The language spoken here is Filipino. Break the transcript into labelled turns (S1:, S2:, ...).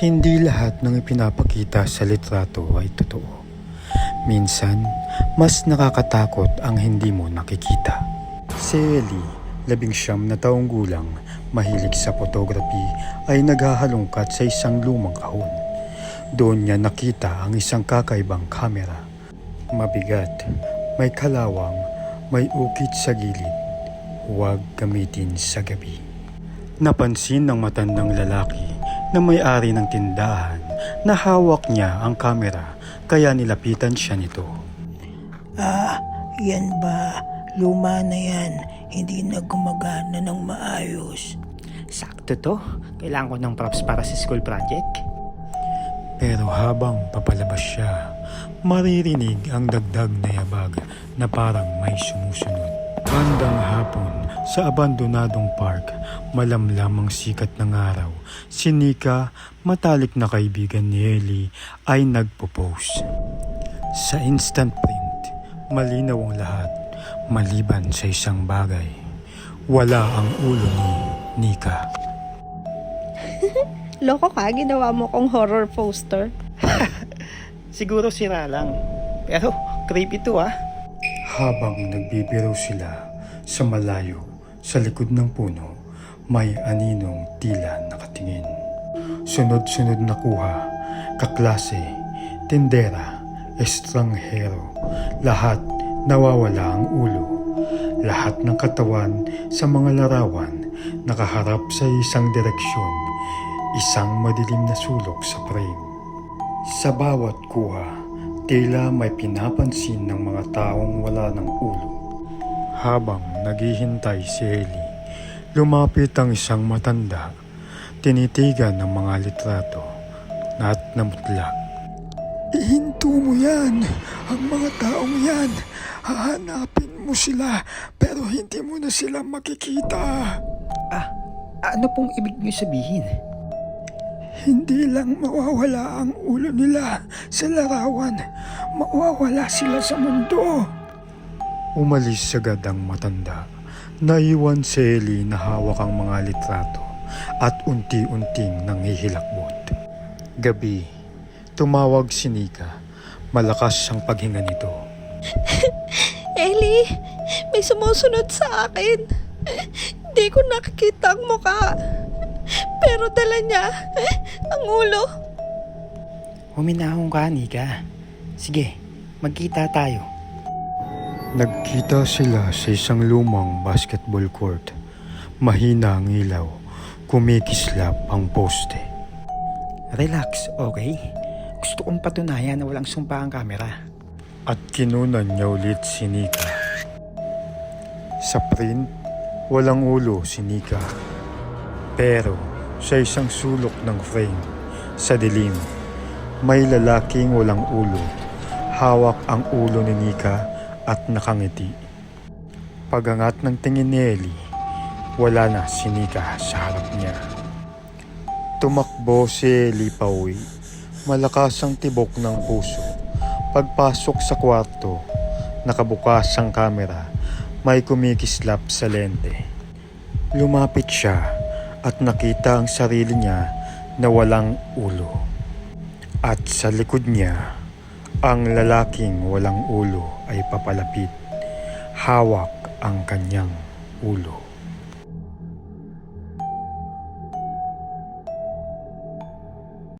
S1: Hindi lahat ng ipinapakita sa litrato ay totoo. Minsan, mas nakakatakot ang hindi mo nakikita. Si Ellie, 19 na taong gulang, mahilig sa photography, ay naghahalongkat sa isang lumang kahon. Doon niya nakita ang isang kakaibang kamera. Mabigat, may kalawang, may ukit sa gilid. Huwag gamitin sa gabi. Napansin ng matandang lalaki na may-ari ng tindahan na hawak niya ang kamera, kaya nilapitan siya nito.
S2: Yan ba? Luma na yan. Hindi na gumagana ng maayos.
S3: Sakto to. Kailangan ko ng props para sa school project.
S1: Pero habang papalabas siya, maririnig ang dagdag na yabag na parang may sumusunod. Bandang hapon, sa abandonadong park, malamlam ang sikat ng araw. Si Nika, matalik na kaibigan ni Ellie, ay nagpo-post. Sa instant print, malinaw ang lahat, maliban sa isang bagay. Wala ang ulo ni Nika.
S4: Loko ka, ginawa mo kong horror poster.
S3: Siguro sira lang. Pero creepy to ah.
S1: Habang nagbibiro sila sa malayo, sa likod ng puno, may aninong tila nakatingin. Sunod-sunod na kuha, kaklase, tindera, estranghero, lahat nawawala ang ulo. Lahat ng katawan sa mga larawan nakaharap sa isang direksyon, isang madilim na sulok sa frame. Sa bawat kuha, tila may pinapansin ng mga taong wala ng ulo. Habang naghihintay si Ellie, lumapit ang isang matanda, tinitigan ng mga litrato at namutla. Ihinto mo yan! Ang mga taong yan! Hahanapin mo sila pero hindi mo na sila makikita.
S3: Ano pong ibig niyo sabihin?
S1: Hindi lang mawawala ang ulo nila sa larawan, mawawala sila sa mundo. Umalis agad ang matanda. Naiwan si Ellie na hawak ang mga litrato at unti-unting nanghihilakbot. Gabi, tumawag si Nika. Malakas ang paghinga nito.
S4: Ellie, may sumusunod sa akin. Hindi ko nakikita ang muka. Pero dala niya ang ulo.
S3: Huminahon ka, Nika. Sige, magkita tayo.
S1: Nagkita sila sa isang lumang basketball court. Mahina ang ilaw, kumikislap ang poste.
S3: Relax, okay? Gusto kong patunayan na walang sumpa ang kamera.
S1: At kinunan niya ulit si Nika. Sa print, walang ulo si Nika. Pero sa isang sulok ng frame, sa dilim, may lalaking walang ulo. Hawak ang ulo ni Nika at nakangiti. Pagangat ng tingin ni Ellie, wala na si Nika sa harap niya. Tumakbo si Ellie pauwi. Malakas ang tibok ng puso. Pagpasok sa kwarto, nakabukas ang kamera. May kumikislap sa lente. Lumapit siya at nakita ang sarili niya na walang ulo. At sa likod niya, ang lalaking walang ulo ay papalapit. Hawak ang kanyang ulo.